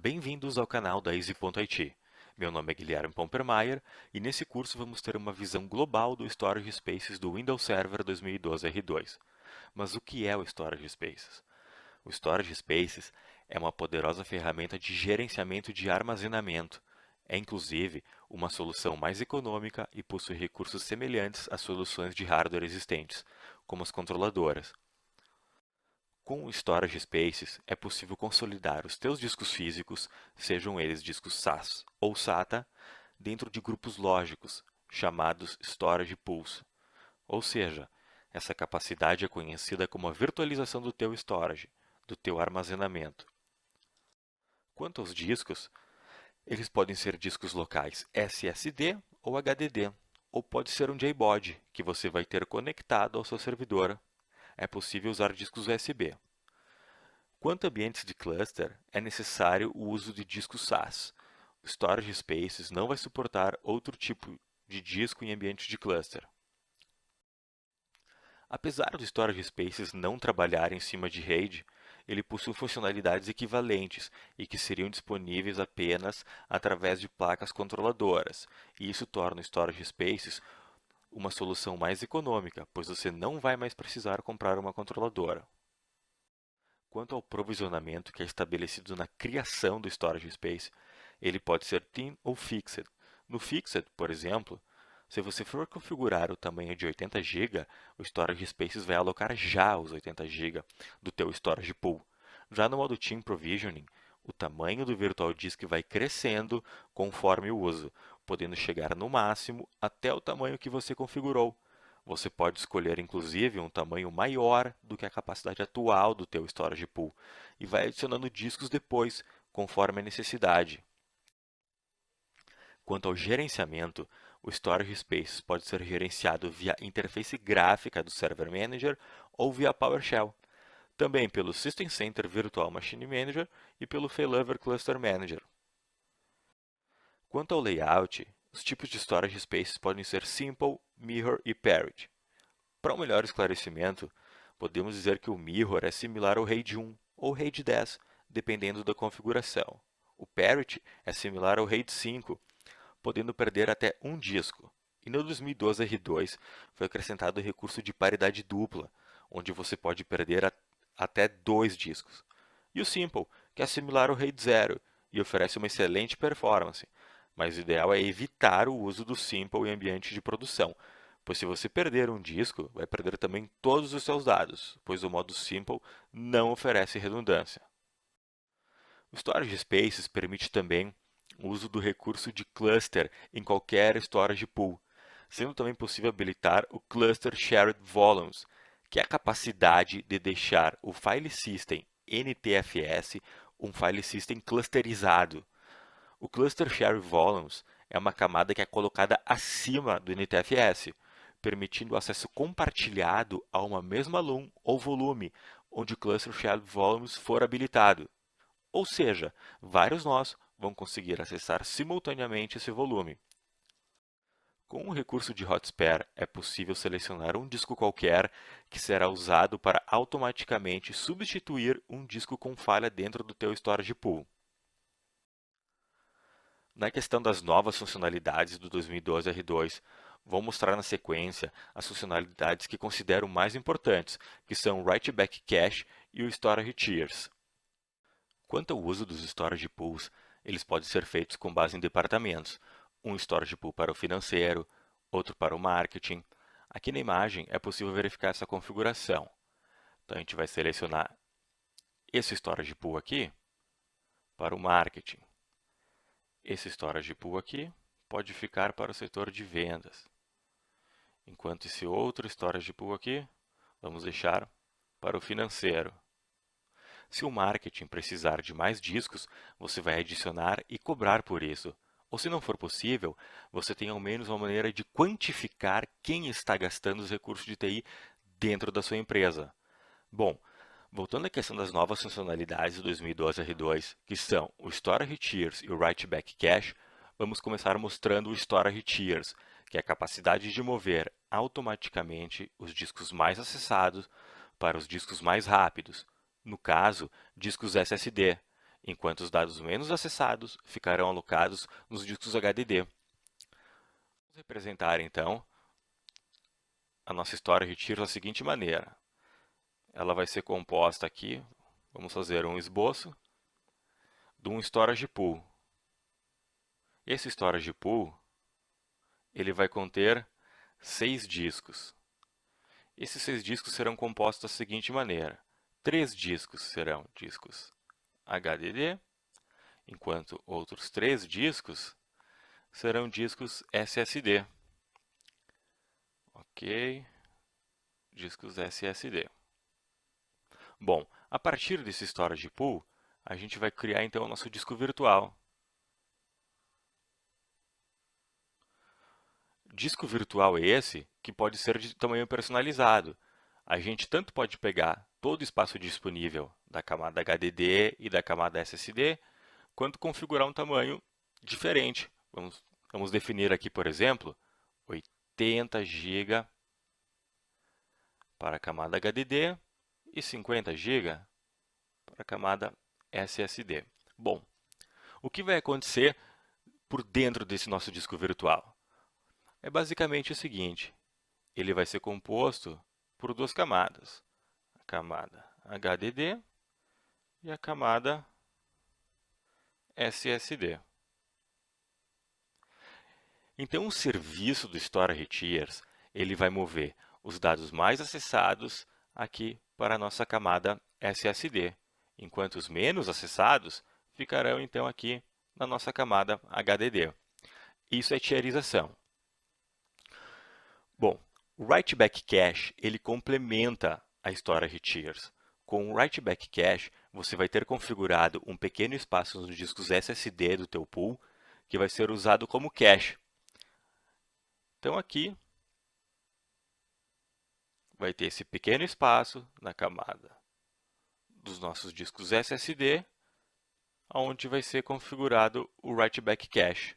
bem-vindos ao canal da Easy.it. Meu nome é Guilherme Pompermayer e nesse curso vamos ter uma visão global do Storage Spaces do Windows Server 2012 R2. Mas o que é o Storage Spaces? O Storage Spaces é uma poderosa ferramenta de gerenciamento de armazenamento. É inclusive uma solução mais econômica e possui recursos semelhantes às soluções de hardware existentes, como as controladoras. Com o Storage Spaces, é possível consolidar os teus discos físicos, sejam eles discos SAS ou SATA, dentro de grupos lógicos, chamados Storage Pools. Ou seja, essa capacidade é conhecida como a virtualização do teu storage, do teu armazenamento. Quanto aos discos, eles podem ser discos locais SSD ou HDD, ou pode ser um JBOD, que você vai ter conectado ao seu servidor. É possível usar discos USB. Quanto a ambientes de cluster, é necessário o uso de discos SAS. O Storage Spaces não vai suportar outro tipo de disco em ambiente de cluster. Apesar do Storage Spaces não trabalhar em cima de RAID, ele possui funcionalidades equivalentes e que seriam disponíveis apenas através de placas controladoras, e isso torna o Storage Spaces uma solução mais econômica, pois você não vai mais precisar comprar uma controladora. Quanto ao provisionamento que é estabelecido na criação do Storage Space, ele pode ser thin ou fixed. No fixed, por exemplo, se você for configurar o tamanho de 80 GB, o Storage Spaces vai alocar já os 80 GB do teu Storage Pool. Já no modo Thin Provisioning, o tamanho do Virtual Disk vai crescendo conforme o uso, podendo chegar no máximo até o tamanho que você configurou. Você pode escolher, inclusive, um tamanho maior do que a capacidade atual do teu Storage Pool e vai adicionando discos depois, conforme a necessidade. Quanto ao gerenciamento, o Storage Spaces pode ser gerenciado via interface gráfica do Server Manager ou via PowerShell, também pelo System Center Virtual Machine Manager e pelo Failover Cluster Manager. Quanto ao layout, os tipos de Storage Spaces podem ser Simple, Mirror e Parity. Para um melhor esclarecimento, podemos dizer que o Mirror é similar ao RAID 1 ou RAID 10, dependendo da configuração. O Parity é similar ao RAID 5, podendo perder até um disco. E no 2012 R2 foi acrescentado o recurso de paridade dupla, onde você pode perder até dois discos. E o Simple, que é similar ao RAID 0 e oferece uma excelente performance, mas o ideal é evitar o uso do Simple em ambiente de produção, pois se você perder um disco, vai perder também todos os seus dados, pois o modo Simple não oferece redundância. O Storage Spaces permite também o uso do recurso de cluster em qualquer storage pool, sendo também possível habilitar o Cluster Shared Volumes, que é a capacidade de deixar o file system NTFS um file system clusterizado. O Cluster Shared Volumes é uma camada que é colocada acima do NTFS, permitindo o acesso compartilhado a uma mesma LUN ou volume, onde o Cluster Shared Volumes for habilitado. Ou seja, vários nós vão conseguir acessar simultaneamente esse volume. Com o recurso de Hotspare, é possível selecionar um disco qualquer que será usado para automaticamente substituir um disco com falha dentro do teu storage pool. Na questão das novas funcionalidades do 2012 R2, vou mostrar na sequência as funcionalidades que considero mais importantes, que são o Write Back Cache e o Storage Tiers. Quanto ao uso dos Storage Pools, eles podem ser feitos com base em departamentos. Um Storage Pool para o financeiro, outro para o marketing. Aqui na imagem é possível verificar essa configuração. Então, a gente vai selecionar esse Storage Pool aqui para o marketing. Esse Storage Pool aqui pode ficar para o setor de vendas. Enquanto esse outro Storage Pool aqui, vamos deixar para o financeiro. Se o marketing precisar de mais discos, você vai adicionar e cobrar por isso. Ou se não for possível, você tem ao menos uma maneira de quantificar quem está gastando os recursos de TI dentro da sua empresa. Bom, voltando à questão das novas funcionalidades do 2012 R2, que são o Storage Tiers e o Write Back Cache, vamos começar mostrando o Storage Tiers, que é a capacidade de mover automaticamente os discos mais acessados para os discos mais rápidos. No caso, discos SSD, enquanto os dados menos acessados ficarão alocados nos discos HDD. Vamos representar, então, a nossa storage tier da seguinte maneira. Ela vai ser composta aqui, vamos fazer um esboço, de um storage pool. Esse storage pool, ele vai conter 6 discos. Esses 6 discos serão compostos da seguinte maneira. 3 discos serão discos HDD, enquanto outros 3 discos serão discos SSD. Ok, discos SSD. Bom, a partir desse storage pool, a gente vai criar então o nosso disco virtual. Disco virtual é esse que pode ser de tamanho personalizado. A gente tanto pode pegar todo o espaço disponível da camada HDD e da camada SSD, quanto configurar um tamanho diferente. Vamos definir aqui, por exemplo, 80 GB para a camada HDD e 50 GB para a camada SSD. Bom, o que vai acontecer por dentro desse nosso disco virtual? É basicamente o seguinte, ele vai ser composto por 2 camadas, a camada HDD e a camada SSD. Então, o serviço do Storage Tiers, ele vai mover os dados mais acessados aqui para a nossa camada SSD, enquanto os menos acessados ficarão, então, aqui na nossa camada HDD. Isso é tierização. Bom, o Write Back Cache, ele complementa a Storage Tiers. Com o Write Back Cache, você vai ter configurado um pequeno espaço nos discos SSD do teu pool, que vai ser usado como cache. Então, aqui, vai ter esse pequeno espaço na camada dos nossos discos SSD, onde vai ser configurado o Write Back Cache.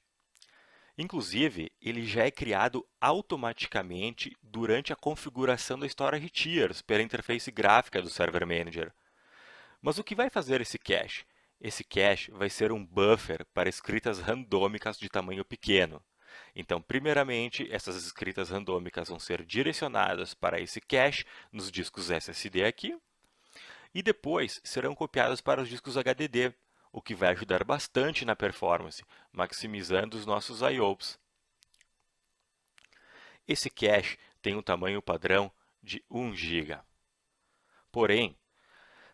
Inclusive, ele já é criado automaticamente durante a configuração da Storage Tiers pela interface gráfica do Server Manager. Mas o que vai fazer esse cache? Esse cache vai ser um buffer para escritas randômicas de tamanho pequeno. Então, primeiramente, essas escritas randômicas vão ser direcionadas para esse cache nos discos SSD aqui, e depois serão copiadas para os discos HDD, o que vai ajudar bastante na performance, maximizando os nossos IOPS. Esse cache tem um tamanho padrão de 1 GB. Porém,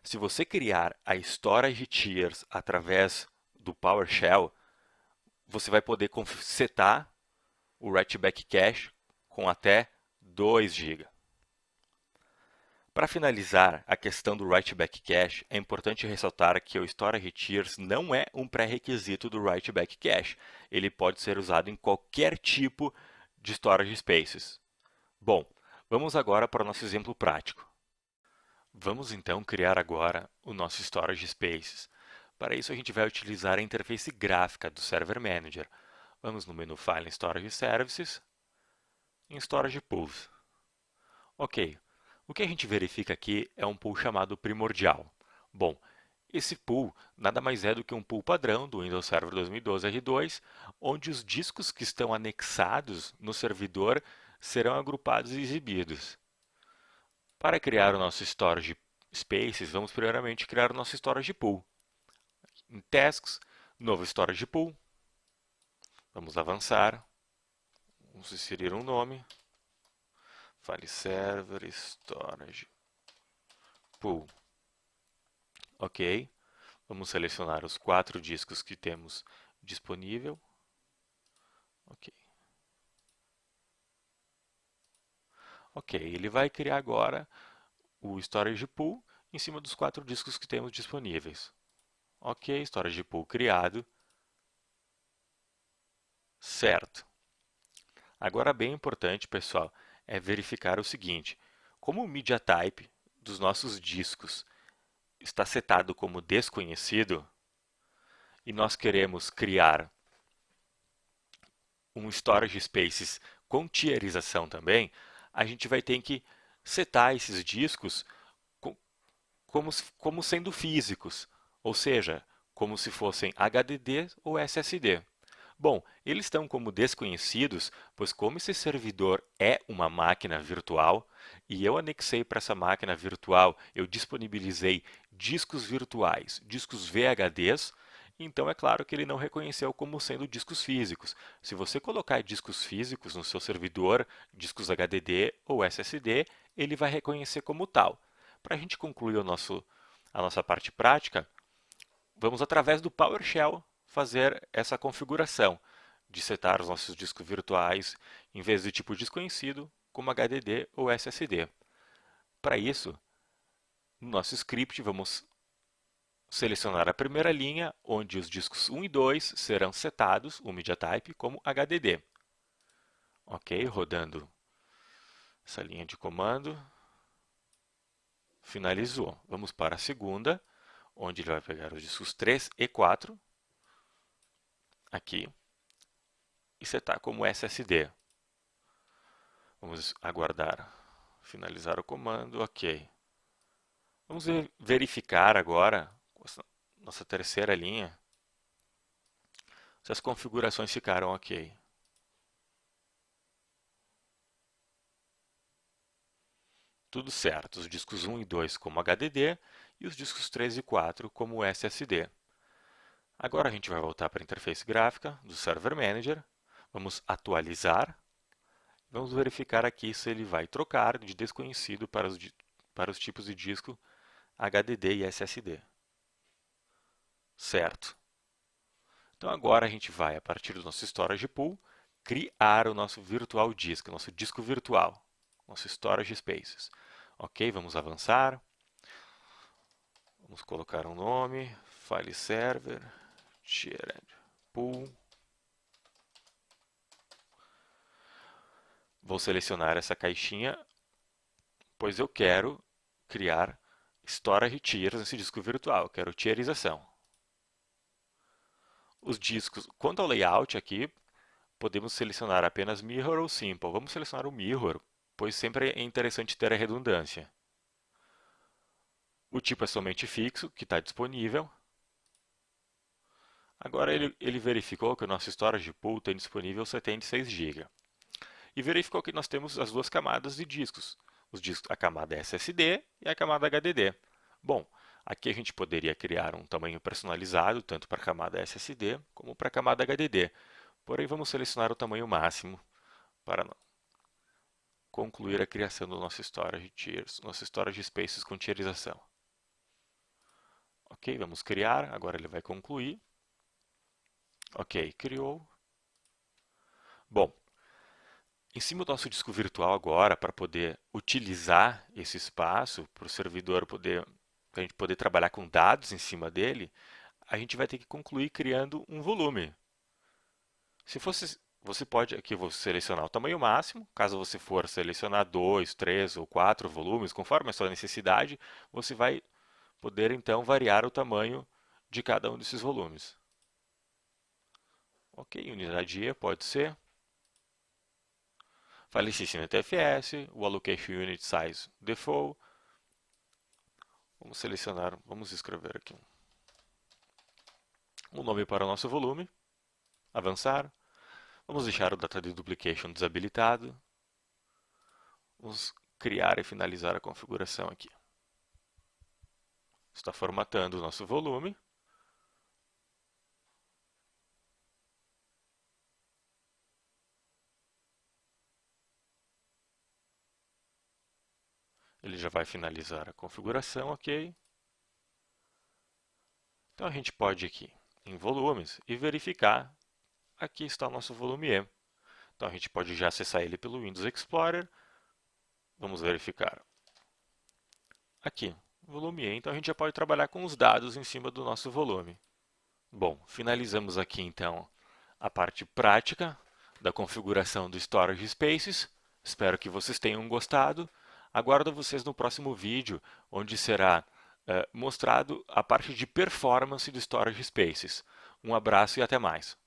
se você criar a Storage Tiers através do PowerShell, você vai poder setar o Write Back Cache com até 2 GB. Para finalizar a questão do Write Back Cache, é importante ressaltar que o Storage Tiers não é um pré-requisito do Write Back Cache. Ele pode ser usado em qualquer tipo de Storage Spaces. Bom, vamos agora para o nosso exemplo prático. Vamos então criar agora o nosso Storage Spaces. Para isso, a gente vai utilizar a interface gráfica do Server Manager. Vamos no menu File Storage Services, em Storage Pools. Ok. O que a gente verifica aqui é um pool chamado primordial. Bom, esse pool nada mais é do que um pool padrão do Windows Server 2012 R2, onde os discos que estão anexados no servidor serão agrupados e exibidos. Para criar o nosso Storage Spaces, vamos primeiramente criar o nosso Storage Pool. Em Tasks, novo Storage Pool. Vamos avançar. Vamos inserir um nome. File Server Storage Pool. Ok. Vamos selecionar os 4 discos que temos disponível. Ok. Ok, ele vai criar agora o Storage Pool em cima dos 4 discos que temos disponíveis. Ok, Storage Pool criado. Certo. Agora, bem importante, pessoal, é verificar o seguinte. Como o Media Type dos nossos discos está setado como desconhecido, e nós queremos criar um Storage Spaces com tierização também, a gente vai ter que setar esses discos como sendo físicos, ou seja, como se fossem HDD ou SSD. Bom, eles estão como desconhecidos, pois como esse servidor é uma máquina virtual, e eu anexei para essa máquina virtual, eu disponibilizei discos virtuais, discos VHDs, então é claro que ele não reconheceu como sendo discos físicos. Se você colocar discos físicos no seu servidor, discos HDD ou SSD, ele vai reconhecer como tal. Para a gente concluir a nossa parte prática, vamos através do PowerShell fazer essa configuração de setar os nossos discos virtuais em vez de tipo desconhecido, como HDD ou SSD. Para isso, no nosso script, vamos selecionar a primeira linha, onde os discos 1 e 2 serão setados, o MediaType, como HDD. Ok, rodando essa linha de comando. Finalizou. Vamos para a segunda, onde ele vai pegar os discos 3 e 4, aqui, e setar como SSD. Vamos aguardar finalizar o comando, ok. Vamos verificar agora, nossa terceira linha, se as configurações ficaram ok. Tudo certo, os discos 1 e 2 como HDD e os discos 3 e 4 como SSD. Agora a gente vai voltar para a interface gráfica do Server Manager, vamos atualizar, vamos verificar aqui se ele vai trocar de desconhecido para os tipos de disco HDD e SSD. Certo. Então agora a gente vai, a partir do nosso Storage Pool, criar o nosso Virtual Disk, nosso disco virtual, nosso Storage Spaces. Ok, vamos avançar. Vamos colocar um nome, File Server, Shared Pool. Vou selecionar essa caixinha, pois eu quero criar Storage Tiers nesse disco virtual, eu quero tierização. Os discos, quanto ao layout aqui, podemos selecionar apenas Mirror ou Simple. Vamos selecionar o Mirror, pois sempre é interessante ter a redundância. O tipo é somente fixo, que está disponível. Agora ele verificou que o nosso Storage Pool tem disponível 76 GB. E verificou que nós temos as duas camadas de discos. A camada SSD e a camada HDD. Bom, aqui a gente poderia criar um tamanho personalizado, tanto para a camada SSD como para a camada HDD. Porém, vamos selecionar o tamanho máximo para concluir a criação do nosso Storage Tiers, nosso Storage Spaces com tierização. Ok, vamos criar, agora ele vai concluir. Ok, criou. Bom, em cima do nosso disco virtual agora, para poder utilizar esse espaço, para o servidor poder, para a gente poder trabalhar com dados em cima dele, a gente vai ter que concluir criando um volume. Se fosse, você pode, aqui eu vou selecionar o tamanho máximo, caso você for selecionar 2, 3 ou 4 volumes, conforme a sua necessidade, você vai poder então variar o tamanho de cada um desses volumes. Ok, unidade E pode ser. File System TFS, o Allocation Unit Size Default. Vamos selecionar, vamos escrever aqui um nome para o nosso volume. Avançar. Vamos deixar o Data Deduplication desabilitado. Vamos criar e finalizar a configuração aqui. Está formatando o nosso volume. Ele já vai finalizar a configuração, ok. Então a gente pode ir aqui em volumes e verificar. Aqui está o nosso volume E. Então a gente pode já acessar ele pelo Windows Explorer. Vamos verificar. Aqui, volume E. Então a gente já pode trabalhar com os dados em cima do nosso volume. Bom, finalizamos aqui então a parte prática da configuração do Storage Spaces. Espero que vocês tenham gostado. Aguardo vocês no próximo vídeo, onde será mostrado a parte de performance do Storage Spaces. Um abraço e até mais.